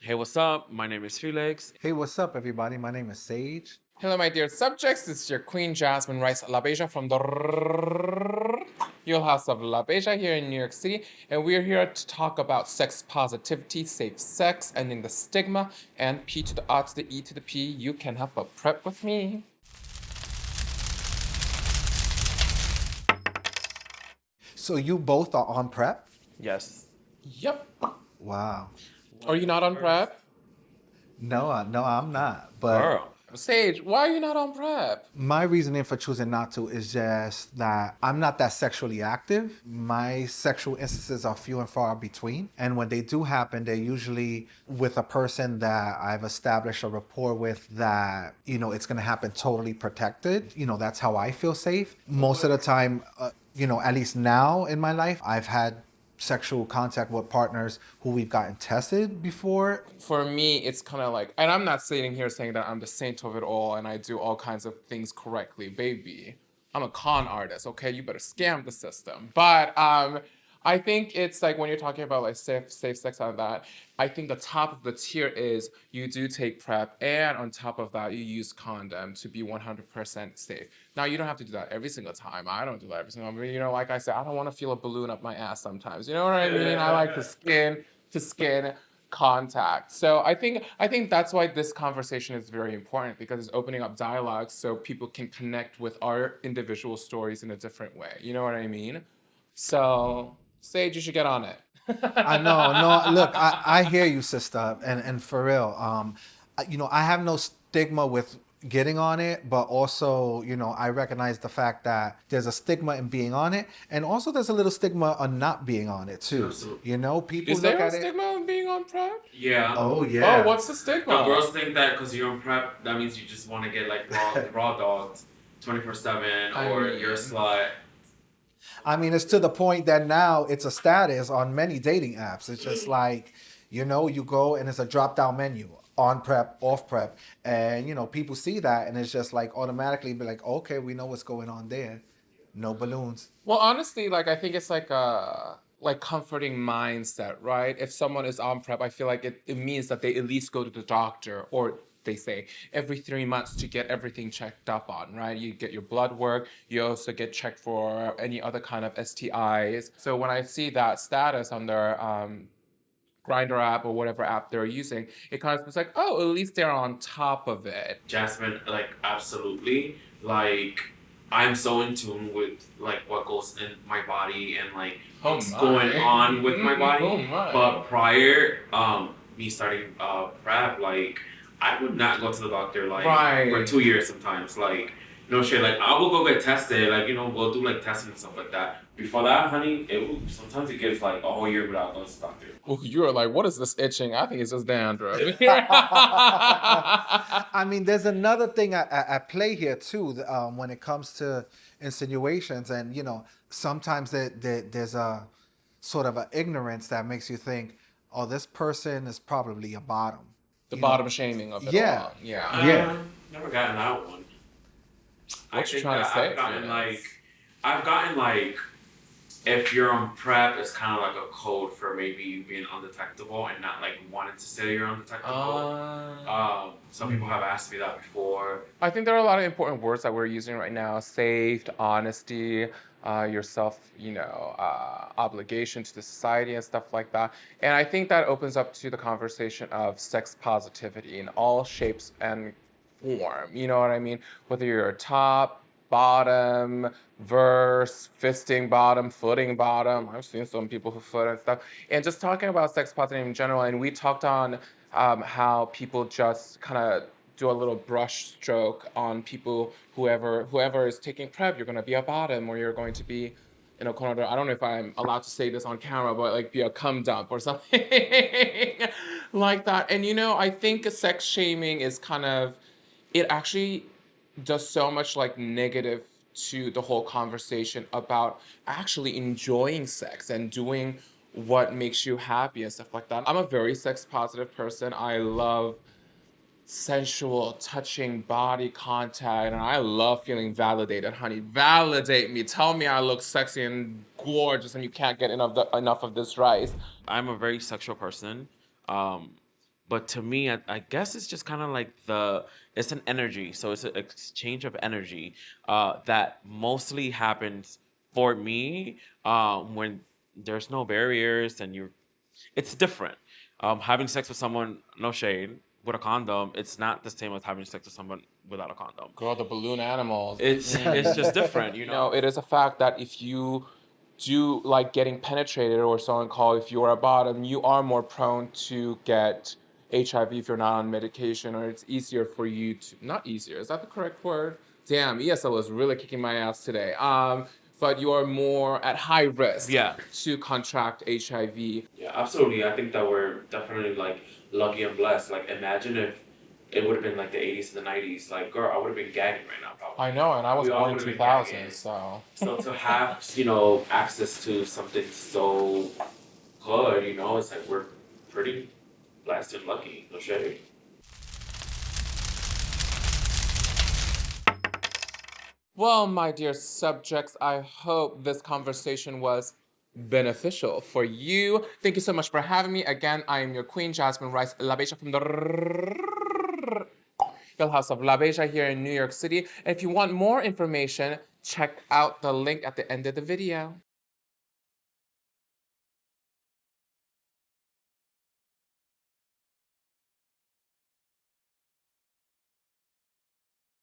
Hey, what's up? My name is Felix. Hey, what's up, everybody? My name is Sage. Hello, my dear subjects. It's your Queen Jasmine Rice La Beja from the Real House of La Beja here in New York City, and we're here to talk about sex positivity, safe sex, ending the stigma, and P to the R to the E to the P. You can have a prep with me. So you both are on prep? Yes. Yep. Wow. Are you not on prep? No, I'm not. But Girl. Sage, why are you not on prep? my reasoning for choosing not to is just that I'm not that sexually active. My sexual instances are few and far between. And when they do happen, they're usually with a person that I've established a rapport with that, it's going to happen totally protected. That's how I feel safe. Most of the time, at least now in my life, I've had sexual contact with partners who we've gotten tested before. For me, it's kind of like, and I'm not sitting here saying that I'm the saint of it all and I do all kinds of things correctly, baby. I'm a con artist, okay? You better scam the system. But I think it's like when you're talking about like safe sex and that, I think the top of the tier is you do take prep, and on top of that, you use condom to be 100% safe. Now, you don't have to do that every single time. I don't do that every single time. Like I said, I don't want to feel a balloon up my ass sometimes. You know what I mean? I like the skin to skin contact. So I think that's why this conversation is very important, because it's opening up dialogue so people can connect with our individual stories in a different way. You know what I mean? So Sage, you should get on it. I know, no, look, I hear you, sister, and for real, I have no stigma with getting on it, but also, I recognize the fact that there's a stigma in being on it, and also there's a little stigma on not being on it too. Absolutely. People Is look there a at it. stigma of being on prep? Yeah. Oh Oh, yeah. what's the The stigma? girls think that because you're on prep, that means you just want to get like raw dogs 24/7, I or mean- you're a slut. I mean, it's to the point that now it's a status on many dating apps. It's just like, you go and it's a drop down menu on prep, off prep. And, people see that and it's just like automatically be like, okay, we know what's going on there. No balloons. Well, honestly, like I think it's like a comforting mindset, right? If someone is on prep, I feel like it means that they at least go to the doctor, or they say every 3 months, to get everything checked up on, right? You get your blood work, you also get checked for any other kind of STIs. So when I see that status on their Grinder app or whatever app they're using, it kind of was like, oh, at least they're on top of it. Jasmine, like, absolutely. Like, I'm so in tune with like what goes in my body and like Oh what's my. going on with my body. Oh my. But prior, me starting prep, like I would not go to the doctor like Right. for 2 years sometimes. Like no shit. Like I will go get tested. Like we'll do like testing and stuff like that. Before that, honey, sometimes it gives like a whole year without going to the doctor. Oh, you're like, what is this itching? I think it's just dandruff. I mean, there's another thing at play here too, when it comes to insinuations, and sometimes there's a sort of an ignorance that makes you think, oh, this person is probably a bottom. The You bottom know? shaming of it Yeah. all. Yeah. Yeah. Never gotten that one. What you trying to say, I've gotten Felix? like if you're on prep, it's kind of like a code for maybe you being undetectable and not like wanting to say you're undetectable. Some people have asked me that before. I think there are a lot of important words that we're using right now: saved, honesty, your self, obligation to the society and stuff like that. And I think that opens up to the conversation of sex positivity in all shapes and form. You know what I mean? Whether you're a top, bottom, verse, fisting bottom, footing bottom. I've seen some people who foot and stuff. And just talking about sex positivity in general. And we talked on how people just kind of do a little brush stroke on people, whoever is taking prep, you're going to be a bottom, or you're going to be I don't know if I'm allowed to say this on camera, but like be a cum dump or something like that. And I think sex shaming is kind of, it actually does so much like negative to the whole conversation about actually enjoying sex and doing what makes you happy and stuff like that. I'm a very sex positive person. I love sensual, touching body contact, and I love feeling validated, honey. Validate me. Tell me I look sexy and gorgeous, and you can't get enough of this rice. I'm a very sexual person. Um, But to me, I guess it's just kind of like it's an energy. So it's an exchange of energy that mostly happens for me when there's no barriers and it's different. Having sex with someone, no shade, with a condom, it's not the same as having sex with someone without a condom. Girl, the balloon animals. It's just different, you know. No, it is a fact that if you do like getting penetrated or so called, if you are a bottom, you are more prone to get HIV if you're not on medication, or it's easier for you to, not easier, is that the correct word? Damn, ESL is really kicking my ass today. But you are more at high risk to contract HIV. Yeah, absolutely. I think that we're definitely like lucky and blessed. Like, imagine if it would have been like the 80s and the 90s. Like, girl, I would have been gagging right now, probably. I know, and I was We all born in would've been 2000, gagging. so. So to have, access to something so good, it's like we're pretty blessed and lucky. No shade. Well, my dear subjects, I hope this conversation was beneficial for you. Thank you so much for having me. Again, I am your queen, Jasmine Rice, La Beja from the Real House of La Beja here in New York City. And if you want more information, check out the link at the end of the video.